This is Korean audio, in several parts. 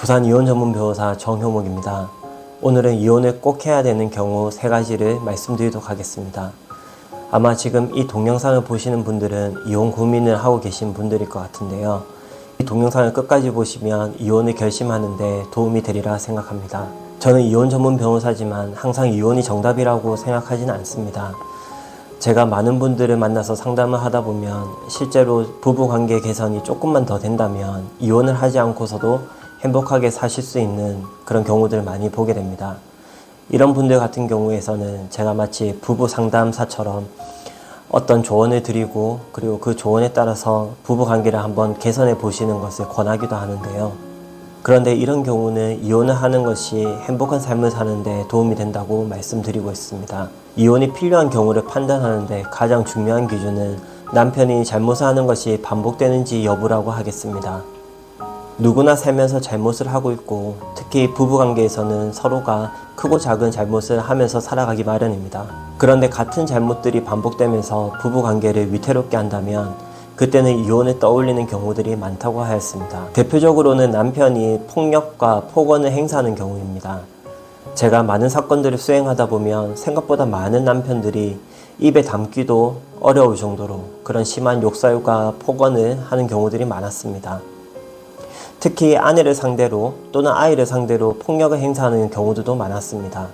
부산 이혼 전문 변호사 정효목입니다. 오늘은 이혼을 꼭 해야 되는 경우 3가지를 말씀드리도록 하겠습니다. 아마 지금 이 동영상을 보시는 분들은 이혼 고민을 하고 계신 분들일 것 같은데요. 이 동영상을 끝까지 보시면 이혼을 결심하는 데 도움이 되리라 생각합니다. 저는 이혼 전문 변호사지만 항상 이혼이 정답이라고 생각하지는 않습니다. 제가 많은 분들을 만나서 상담을 하다 보면 실제로 부부관계 개선이 조금만 더 된다면 이혼을 하지 않고서도 행복하게 사실 수 있는 그런 경우들을 많이 보게 됩니다. 이런 분들 같은 경우에서는 제가 마치 부부 상담사처럼 어떤 조언을 드리고 그리고 그 조언에 따라서 부부관계를 한번 개선해 보시는 것을 권하기도 하는데요. 그런데 이런 경우는 이혼을 하는 것이 행복한 삶을 사는 데 도움이 된다고 말씀드리고 있습니다. 이혼이 필요한 경우를 판단하는 데 가장 중요한 기준은 남편이 잘못을 하는 것이 반복되는지 여부라고 하겠습니다. 누구나 살면서 잘못을 하고 있고 특히 부부관계에서는 서로가 크고 작은 잘못을 하면서 살아가기 마련입니다. 그런데 같은 잘못들이 반복되면서 부부관계를 위태롭게 한다면 그때는 이혼을 떠올리는 경우들이 많다고 하였습니다. 대표적으로는 남편이 폭력과 폭언을 행사하는 경우입니다. 제가 많은 사건들을 수행하다 보면 생각보다 많은 남편들이 입에 담기도 어려울 정도로 그런 심한 욕설과 폭언을 하는 경우들이 많았습니다. 특히 아내를 상대로 또는 아이를 상대로 폭력을 행사하는 경우들도 많았습니다.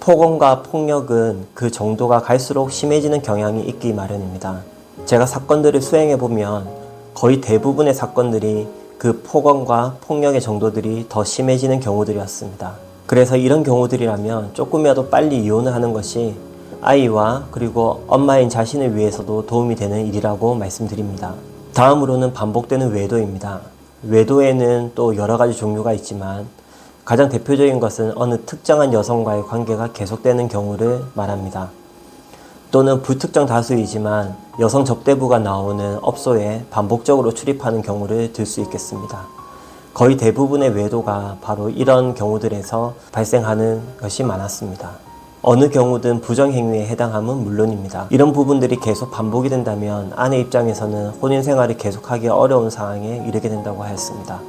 폭언과 폭력은 그 정도가 갈수록 심해지는 경향이 있기 마련입니다. 제가 사건들을 수행해 보면 거의 대부분의 사건들이 그 폭언과 폭력의 정도들이 더 심해지는 경우들이었습니다. 그래서 이런 경우들이라면 조금이라도 빨리 이혼을 하는 것이 아이와 그리고 엄마인 자신을 위해서도 도움이 되는 일이라고 말씀드립니다. 다음으로는 반복되는 외도입니다. 외도에는 또 여러 가지 종류가 있지만 가장 대표적인 것은 어느 특정한 여성과의 관계가 계속되는 경우를 말합니다. 또는 불특정 다수이지만 여성 접대부가 나오는 업소에 반복적으로 출입하는 경우를 들 수 있겠습니다. 거의 대부분의 외도가 바로 이런 경우들에서 발생하는 것이 많았습니다. 어느 경우든 부정행위에 해당함은 물론입니다. 이런 부분들이 계속 반복이 된다면 아내 입장에서는 혼인 생활을 계속하기 어려운 상황에 이르게 된다고 하였습니다.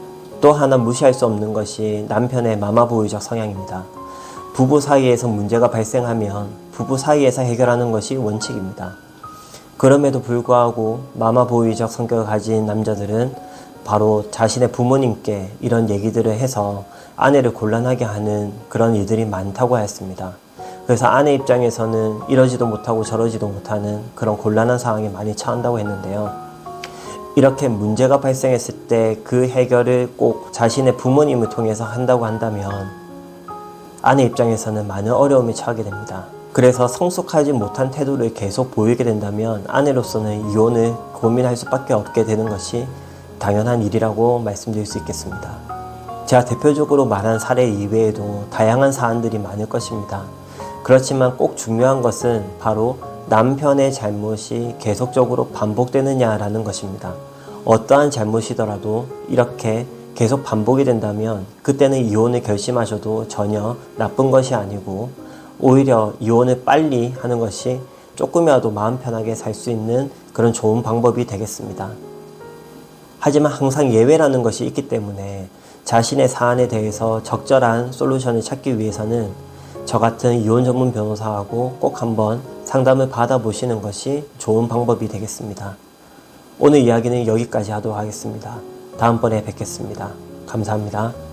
또 하나 무시할 수 없는 것이 남편의 마마보이적 성향입니다. 부부 사이에서 문제가 발생하면 부부 사이에서 해결하는 것이 원칙입니다. 그럼에도 불구하고 마마보이적 성격을 가진 남자들은 바로 자신의 부모님께 이런 얘기들을 해서 아내를 곤란하게 하는 그런 일들이 많다고 하였습니다. 그래서 아내 입장에서는 이러지도 못하고 저러지도 못하는 그런 곤란한 상황에 많이 처한다고 했는데요. 이렇게 문제가 발생했을 때 그 해결을 꼭 자신의 부모님을 통해서 한다고 한다면 아내 입장에서는 많은 어려움에 처하게 됩니다. 그래서 성숙하지 못한 태도를 계속 보이게 된다면 아내로서는 이혼을 고민할 수밖에 없게 되는 것이 당연한 일이라고 말씀드릴 수 있겠습니다. 제가 대표적으로 말한 사례 이외에도 다양한 사안들이 많을 것입니다. 그렇지만 꼭 중요한 것은 바로 남편의 잘못이 계속적으로 반복되느냐라는 것입니다. 어떠한 잘못이더라도 이렇게 계속 반복이 된다면 그때는 이혼을 결심하셔도 전혀 나쁜 것이 아니고 오히려 이혼을 빨리 하는 것이 조금이라도 마음 편하게 살 수 있는 그런 좋은 방법이 되겠습니다. 하지만 항상 예외라는 것이 있기 때문에 자신의 사안에 대해서 적절한 솔루션을 찾기 위해서는 저 같은 이혼 전문 변호사하고 꼭 한번 상담을 받아보시는 것이 좋은 방법이 되겠습니다. 오늘 이야기는 여기까지 하도록 하겠습니다. 다음번에 뵙겠습니다. 감사합니다.